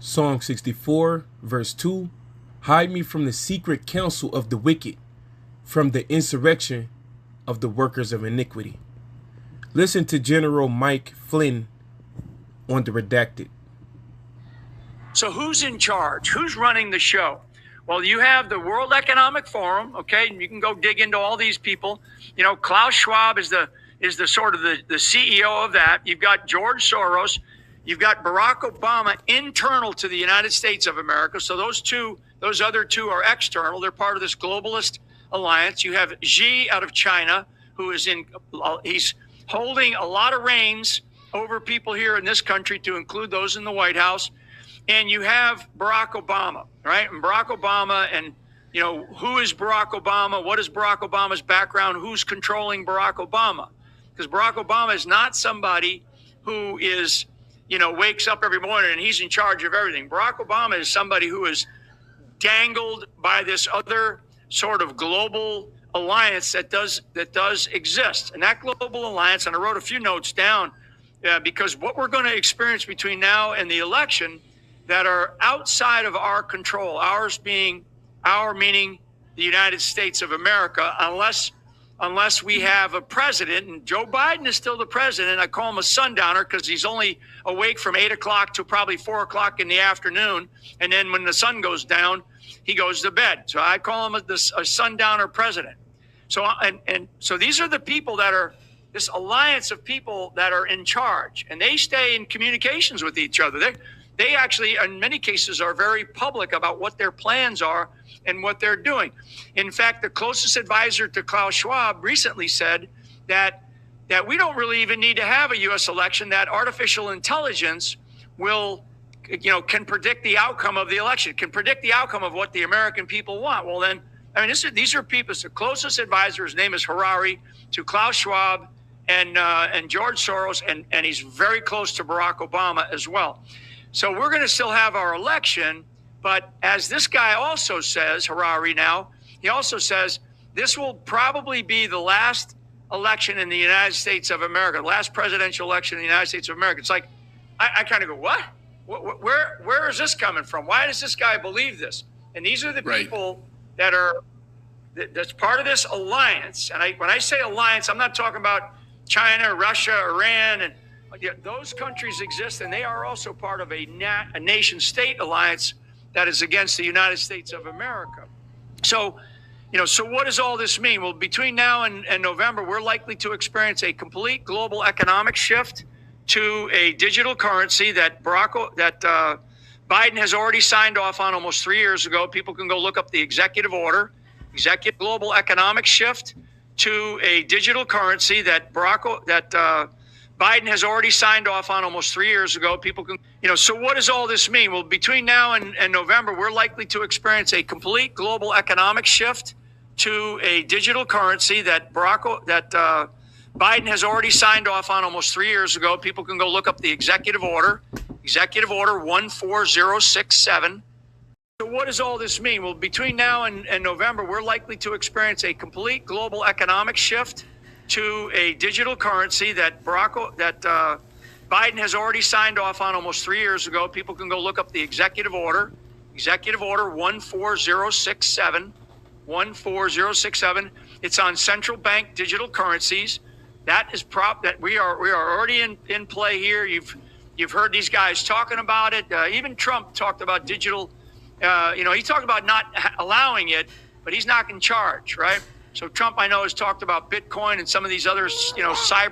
Psalm 64, verse 2, hide me from the secret counsel of the wicked, from the insurrection of the workers of iniquity. Listen to General Mike Flynn on the redacted. So who's in charge? Who's running the show? Well, you have the World Economic Forum, okay, and you can go dig into all these people. You know, Klaus Schwab is the sort of the CEO of that. You've got George Soros. You've got Barack Obama internal to the United States of America. So those other two are external. They're part of this globalist alliance. You have Xi out of China, who is he's holding a lot of reins over people here in this country, to include those in the White House. And you have Barack Obama, right? And Barack Obama, and, you know, who is Barack Obama? What is Barack Obama's background? Who's controlling Barack Obama? Because Barack Obama is not somebody who is, you know, wakes up every morning and he's in charge of everything. Barack Obama is somebody who is dangled by this other sort of global alliance that does exist. And that global alliance, and I wrote a few notes down, because what we're going to experience between now and the election that are outside of our control, ours being meaning the United States of America, unless we have a president, and Joe Biden is still the president. I call him a sundowner because he's only awake from 8 o'clock to probably 4 o'clock in the afternoon. And then when the sun goes down, he goes to bed. So I call him a sundowner president. So, so these are the people that are, this alliance of people that are in charge, and they stay in communications with each other. They actually, in many cases, are very public about what their plans are and what they're doing. In fact, the closest advisor to Klaus Schwab recently said that we don't really even need to have a U.S. election, that artificial intelligence will, you know, can predict the outcome of the election, can predict the outcome of what the American people want. Well, then, I mean, these are people, the closest advisor, his name is Harari, to Klaus Schwab and George Soros, and he's very close to Barack Obama as well. So we're going to still have our election, but as this guy also says, Harari now, he also says this will probably be the last election in the United States of America, the last presidential election in the United States of America. It's like, I kind of go, what? Where is this coming from? Why does this guy believe this? And these are the people that's part of this alliance. And when I say alliance, I'm not talking about China, Russia, Iran, and those countries exist, and they are also part of a nation-state alliance that is against the United States of America. So, you know, so what does all this mean? Well, between now and November, we're likely to experience a complete global economic shift to a digital currency that Biden has already signed off on almost 3 years ago. People can go look up the executive order, executive global economic shift to a digital currency that Biden has already signed off on almost 3 years ago. People can, you know, so what does all this mean? Well, between now and November, we're likely to experience a complete global economic shift to a digital currency that Biden has already signed off on almost 3 years ago. People can go look up the executive order 14067. So what does all this mean? Well, between now and November, we're likely to experience a complete global economic shift to a digital currency that Biden has already signed off on almost 3 years ago. People can go look up the executive order 14067. It's on central bank digital currencies. That is that we are already in play here. You've heard these guys talking about it. Even Trump talked about digital. You know, he talked about not allowing it, but he's not in charge, right? So Trump, I know, has talked about Bitcoin and some of these other, you know, cyber